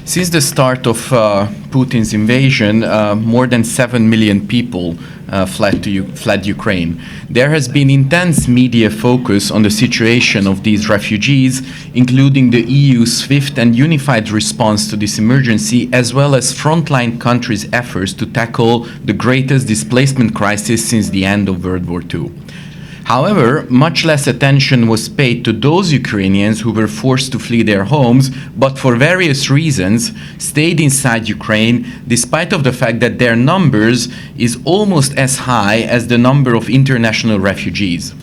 Since the start of Putin's invasion, more than 7 million people fled Ukraine. There has been intense media focus on the situation of these refugees, including the EU's swift and unified response to this emergency, as well as frontline countries' efforts to tackle the greatest displacement crisis since the end of World War II. However, much less attention was paid to those Ukrainians who were forced to flee their homes, but for various reasons stayed inside Ukraine, despite of the fact that their numbers is almost as high as the number of international refugees.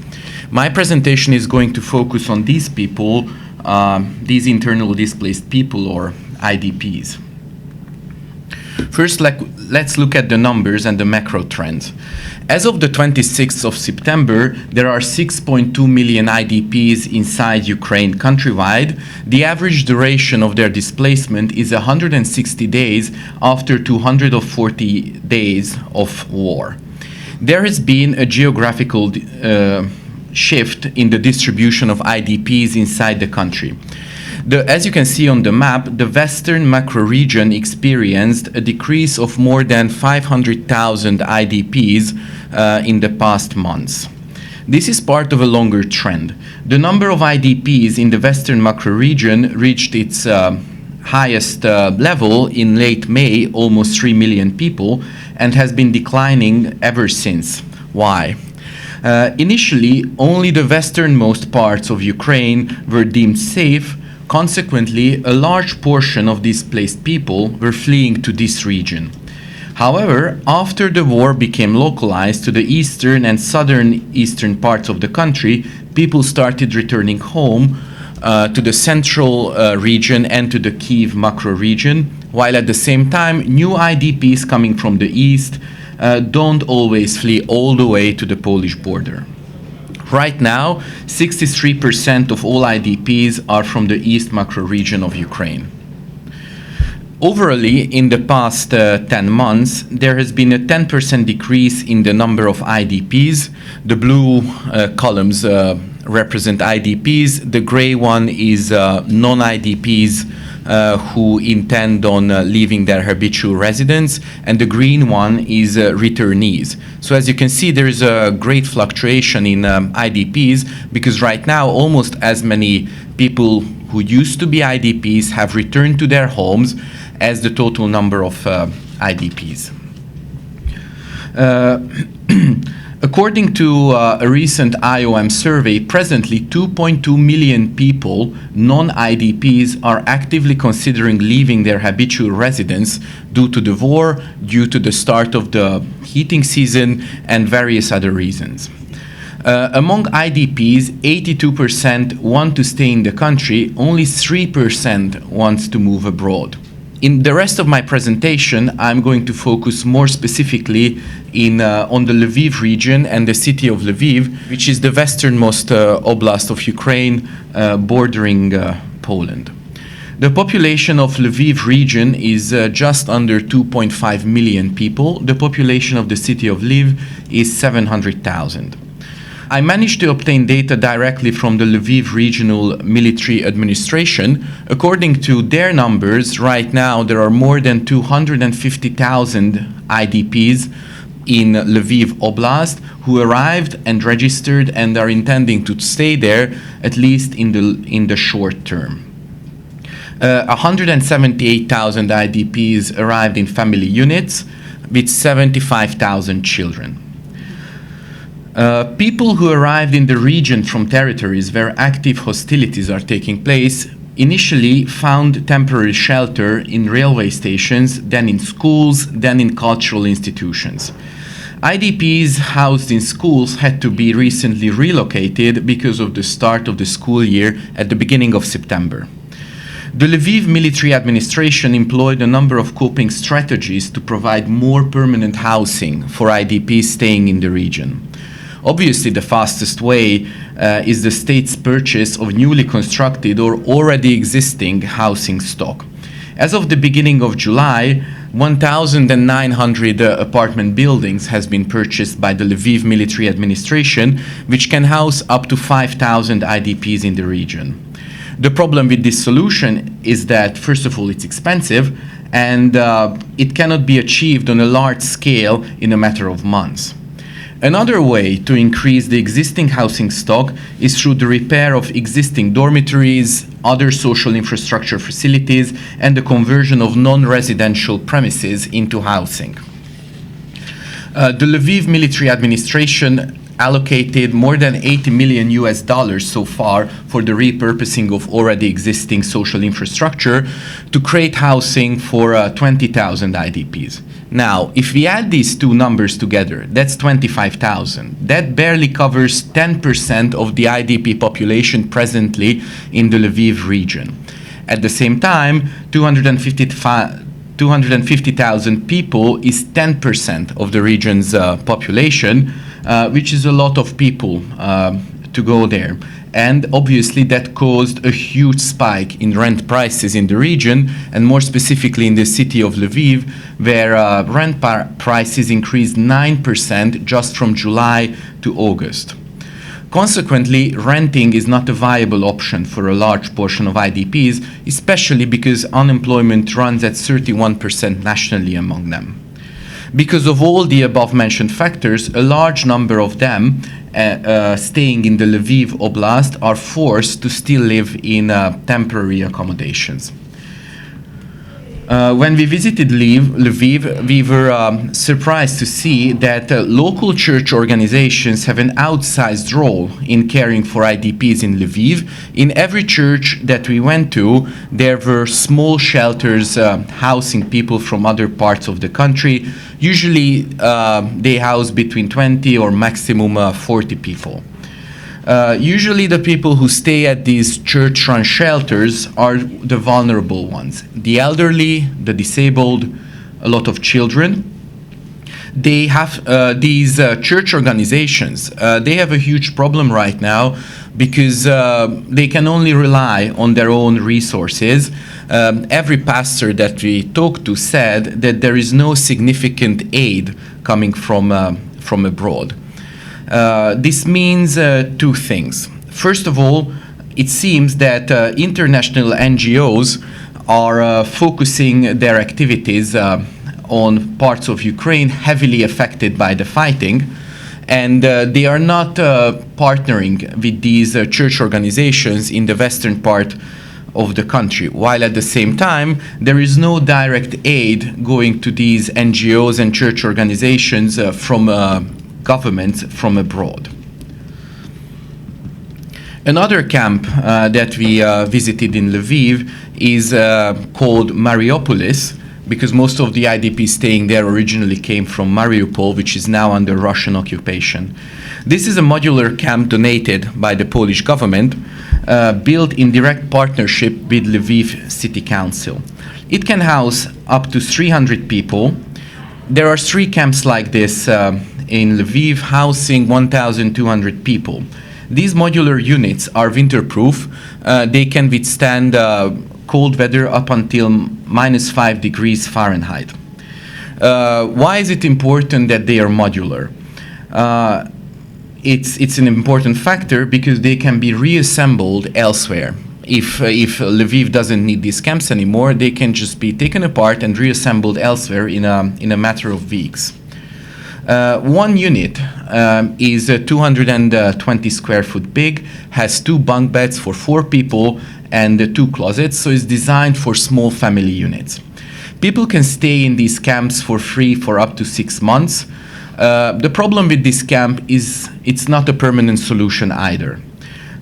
My presentation is going to focus on these people, these internally displaced people, or IDPs. First, let's look at the numbers and the macro trends. As of the 26th of September, there are 6.2 million IDPs inside Ukraine countrywide. The average duration of their displacement is 160 days after 240 days of war. There has been a geographical shift in the distribution of IDPs inside the country. As you can see on the map, the Western macro region experienced a decrease of more than 500,000 IDPs in the past months. This is part of a longer trend. The number of IDPs in the Western macro region reached its highest level in late May, almost 3 million people, and has been declining ever since. Why? Initially, only the westernmost parts of Ukraine were deemed safe. Consequently, a large portion of displaced people were fleeing to this region. However, after the war became localized to the eastern and southern parts of the country, people started returning home to the central region and to the Kyiv macro region, while at the same time, new IDPs coming from the east don't always flee all the way to the Polish border. Right now, 63% of all IDPs are from the east macro region of Ukraine. Overall, in the past 10 months, there has been a 10% decrease in the number of IDPs. The blue columns represent IDPs. The gray one is non-IDPs who intend on leaving their habitual residence, and the green one is returnees. So as you can see, there is a great fluctuation in IDPs, because right now almost as many people who used to be IDPs have returned to their homes as the total number of IDPs. According to a recent IOM survey, presently 2.2 million people, non-IDPs, are actively considering leaving their habitual residence due to the war, due to the start of the heating season, and various other reasons. Among IDPs, 82% want to stay in the country, only 3% want to move abroad. In the rest of my presentation, I'm going to focus more specifically on the Lviv region and the city of Lviv, which is the westernmost oblast of Ukraine, bordering Poland. The population of Lviv region is just under 2.5 million people. The population of the city of Lviv is 700,000. I managed to obtain data directly from the Lviv Regional Military Administration. According to their numbers, right now there are more than 250,000 IDPs in Lviv Oblast who arrived and registered and are intending to stay there, at least in the short term. 178,000 IDPs arrived in family units with 75,000 children. People who arrived in the region from territories where active hostilities are taking place initially found temporary shelter in railway stations, then in schools, then in cultural institutions. IDPs housed in schools had to be recently relocated because of the start of the school year at the beginning of September. The Lviv military administration employed a number of coping strategies to provide more permanent housing for IDPs staying in the region. Obviously, the fastest way is the state's purchase of newly constructed or already existing housing stock. As of the beginning of July, 1,900 apartment buildings has been purchased by the Lviv military administration, which can house up to 5,000 IDPs in the region. The problem with this solution is that, first of all, it's expensive, and it cannot be achieved on a large scale in a matter of months. Another way to increase the existing housing stock is through the repair of existing dormitories, other social infrastructure facilities, and the conversion of non-residential premises into housing. The Lviv military administration allocated more than 80 million US dollars so far for the repurposing of already existing social infrastructure to create housing for 20,000 IDPs. Now, if we add these two numbers together, that's 25,000. That barely covers 10% of the IDP population presently in the Lviv region. At the same time, 250,000 people is 10% of the region's population, which is a lot of people to go there. And obviously that caused a huge spike in rent prices in the region, and more specifically in the city of Lviv, where rent prices increased 9% just from July to August. Consequently, renting is not a viable option for a large portion of IDPs, especially because unemployment runs at 31% nationally among them. Because of all the above-mentioned factors, a large number of them staying in the Lviv Oblast are forced to still live in temporary accommodations. When we visited Lviv, we were surprised to see that local church organizations have an outsized role in caring for IDPs in Lviv. In every church that we went to, there were small shelters housing people from other parts of the country. Usually, they house between 20 or maximum 40 people. Usually the people who stay at these church-run shelters are the vulnerable ones. The elderly, the disabled, a lot of children. They have these church organizations. They have a huge problem right now because they can only rely on their own resources. Every pastor that we talked to said that there is no significant aid coming from abroad. This means two things. First of all, it seems that international NGOs are focusing their activities on parts of Ukraine heavily affected by the fighting, and they are not partnering with these church organizations in the western part of the country, while at the same time there is no direct aid going to these NGOs and church organizations from governments from abroad. Another camp that we visited in Lviv is called Mariupolis, because most of the IDPs staying there originally came from Mariupol, which is now under Russian occupation. This is a modular camp donated by the Polish government, built in direct partnership with Lviv City Council. It can house up to 300 people. There are 3 camps like this in Lviv, housing 1,200 people. These modular units are winterproof. They can withstand cold weather up until -5 degrees Fahrenheit. Why is it important that they are modular? It's an important factor because they can be reassembled elsewhere. If Lviv doesn't need these camps anymore, they can just be taken apart and reassembled elsewhere in a matter of weeks. One unit is 220 square foot big, has 2 bunk beds for 4 people and 2 closets, so it's designed for small family units. People can stay in these camps for free for up to 6 months. The problem with this camp is it's not a permanent solution either.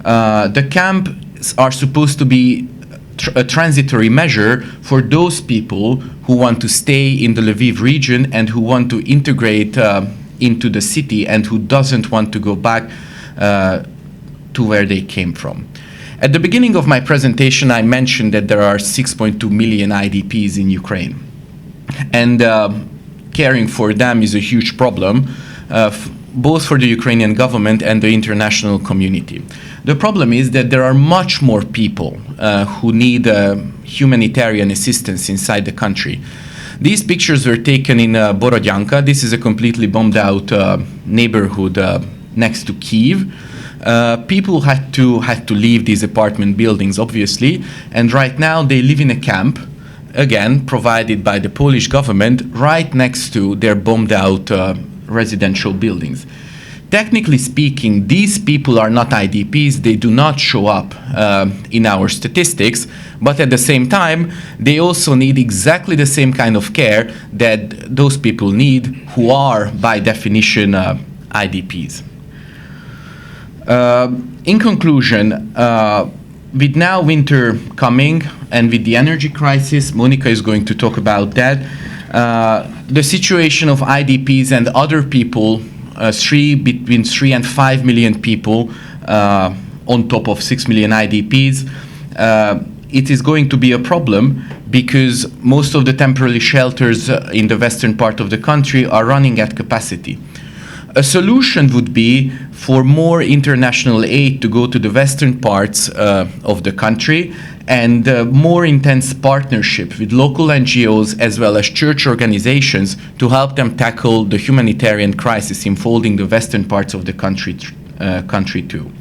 The camps are supposed to be a transitory measure for those people who want to stay in the Lviv region and who want to integrate into the city and who doesn't want to go back to where they came from. At the beginning of my presentation, I mentioned that there are 6.2 million IDPs in Ukraine. And caring for them is a huge problem, both for the Ukrainian government and the international community. The problem is that there are much more people who need humanitarian assistance inside the country. These pictures were taken in Borodyanka. This is a completely bombed out neighborhood next to Kyiv. people had to leave these apartment buildings, obviously, and right now they live in a camp, again provided by the Polish government, right next to their bombed out residential buildings. Technically speaking, these people are not IDPs, they do not show up in our statistics, but at the same time, they also need exactly the same kind of care that those people need who are, by definition, IDPs. In conclusion, with now winter coming and with the energy crisis, Monica is going to talk about that, the situation of IDPs and other people, between 3 and 5 million people on top of 6 million IDPs, it is going to be a problem because most of the temporary shelters in the western part of the country are running at capacity. A solution would be for more international aid to go to the western parts of the country and more intense partnership with local NGOs as well as church organizations to help them tackle the humanitarian crisis unfolding the western parts of the country too.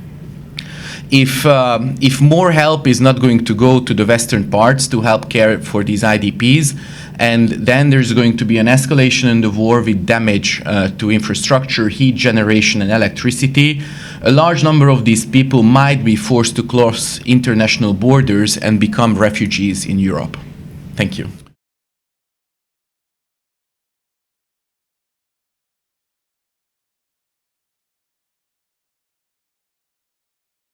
If more help is not going to go to the western parts to help care for these IDPs, and then there's going to be an escalation in the war with damage to infrastructure, heat generation and electricity, a large number of these people might be forced to cross international borders and become refugees in Europe. Thank you.